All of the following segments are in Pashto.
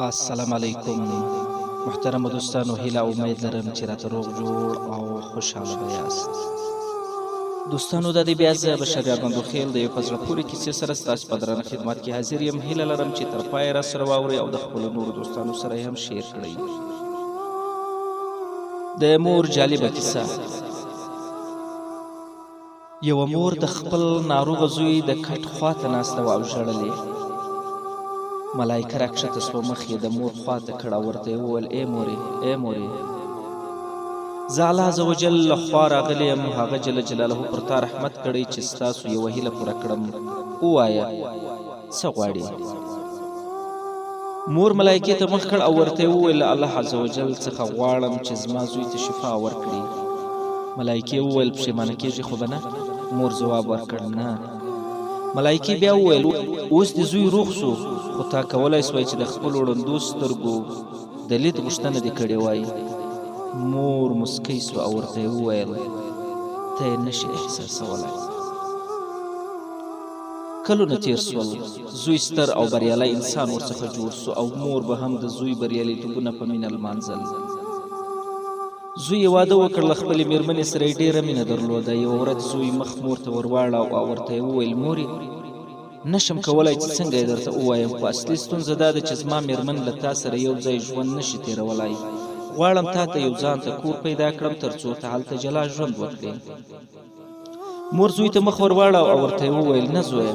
السلام علیکم محترم دوستانو، هیله او امید لرم چې راته روغ جوړ او خوشحاله به یاست. دوستانو، دا دی بیا زه بشر یار بندوخیل د یو په زړه پورې کیسې سره ستاسو په درانه خدمت کې حاضر یم. هیله لرم چې تر پایه راسره واورئ او د خپلو نورو دوستانو سره یې هم شیر کړئ. د مور جالبه کیسه. یوه مور د خپل ناروغه زوی د کټ خواته ناسته وه او ژړلې. ملایکه راکښته سوه، مخ یې د مور خواته کړ او ورته یې وویل: ای مورې، ای مورې، زه الله عز وجل له خوا راغلی یم. هغه جل جلاله پر تا رحمت کړی چې ستاسو یوه هیله پوره کړم. ووایه څه غواړې؟ مور ملایکې ته مخ کړ او ورته یې وویل: الله عز وجل څخه غواړم چې زما زوی ته شفا ورکړي. ملایکې وویل: پښیمانه کېږي خو به نه؟ مور ځواب ورکړ: نه. ملایکې بیا وویل: اوس دې زوی روغ سو، خو تا کولی سوای چې د خپلو ړندو سترګو د لید غوښتنه دې کړې وای. مور مسکی سوه او ورته یې وویل: ته یې نشې احساسولی. کلونه تېر سول، زوی ستر او بریالی انسان ورڅخه جوړ سو او مور به هم د زوی بریالیتوبونه په مینه لمانځل. زوی یې واده وکړ، له خپلې مېرمنې سره یې ډېره مینه درلوده. یوه ورځ زوی مخ مور ته ورواړه او ورته یې وویل: مورې، نشم کولی چې څنګه یې درته ووایم، خو اصلي ستونزه دا ده چې زما مېرمن له تا سره یو ځای ژوند نشي تېرولی. غواړم تا ته یو ځان ته کور پیدا کړم تر څو ته هلته جلا ژوند وکړې. مور زوی ته مخ ورواړه او ورته یې وویل: نه زویه،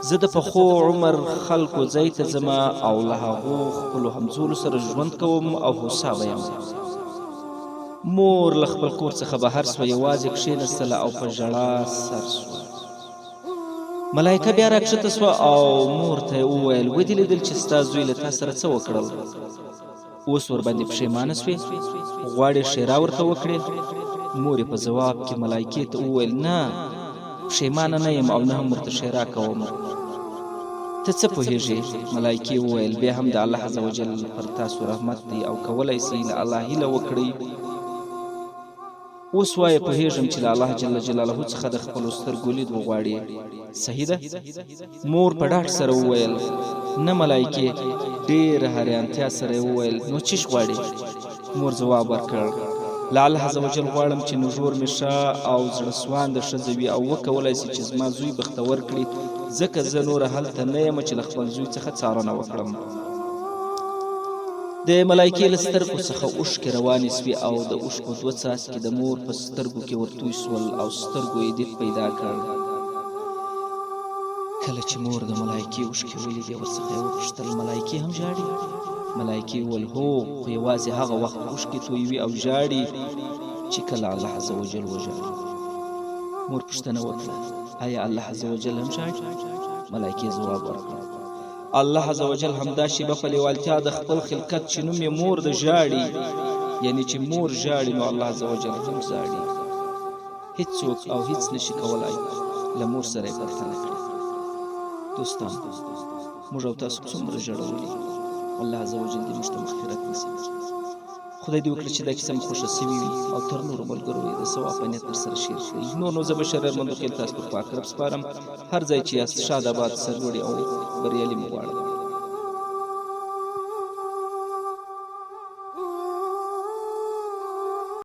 زه د پخو عمر خلکو ځای ته ځمه او له هغو خپلو همزولو سره ژوند کوم او هوسا به یم. مور له خپل کور څخه بهر سوه، یوازې کښېنستله او په ژړا سر سوه. ملایکه بیا راکښته سوه او مور ته یې وویل: ودې لیدل چې ستا زوی له تا سره څه وکړل؟ اوس ورباندې پښیمانه سوې؟ غواړې ښېرا ورته وکړې؟ مور یې په ځواب کې ملایکې ته وویل: نه، پښیمانه نه یم او نه هم ورته ښېرا کوم. ته څه پوهېږې؟ ملایکې وویل: بیا هم د الله عز وجل پر تاسو رحمت دی او کولی سئ له الله هیله وکړئ. اوس وایه پوهېږم چې له الله جل جلاله څخه د خپلو سترګو لید وغواړې. صحیح ده؟ مور په ډاډ سره وویل: نه ملایکې. ډېره حیرانتیا سره یې وویل: نو چیش غواړې؟ مور ځواب ورکړ: له الله عز وجل غواړم چې نژور مې ښه او زړه سوانده ښځه وي او وکولی سي چې زما زوی بختور کړي، ځکه زه نوره هلته نه یم چې له خپل زوی څخه څارنه وکړم. د ملایکې له سترګو څخه اوښکې روانې سوې او د اوښکو دوه څاڅکي د مور په سترګو کې ورتوی سول او سترګو یې دید پیدا کړ. کله چې مور د ملایکې اوښکې ولیدې، ورڅخه یې وپوښتل: ملایکې هم ژاړي؟ ملایکې وویل: هو، خو یوازې هغه وخت اوښکې تویوي او ژاړي چې کله الله عز وجل وژاړي. مور پوښتنه وکړه: آیا الله عز وجل هم ژاړي؟ ملایکې ځواب ورکړ: الله عز وجل همدا شیبه په لیوالتیا د خپل خلقت چې نوم یې مور د ژاړي، یعنی چې مور ژاړي نو الله عز وجل هم ژاړي. هیڅوک او هیڅ نشي کولای له مور سره یې پرتله کړي. دوستان، موږ او تاسو څومره ژړولي، الله عز وجل دې موږ ته مغفرت نصیب کړي. خدای دې وکړي چې دا کیسه مو خوښه سوې وي او تر نورو ملګرو یې د ثواب په نیت ورسره شیر کړئ. نو زه بشر یار بندوخیل تاسو په پاک رب سپارم. هر ځای چې یاست، شاد آباد، سرلوړي او بریالي مو غواړم.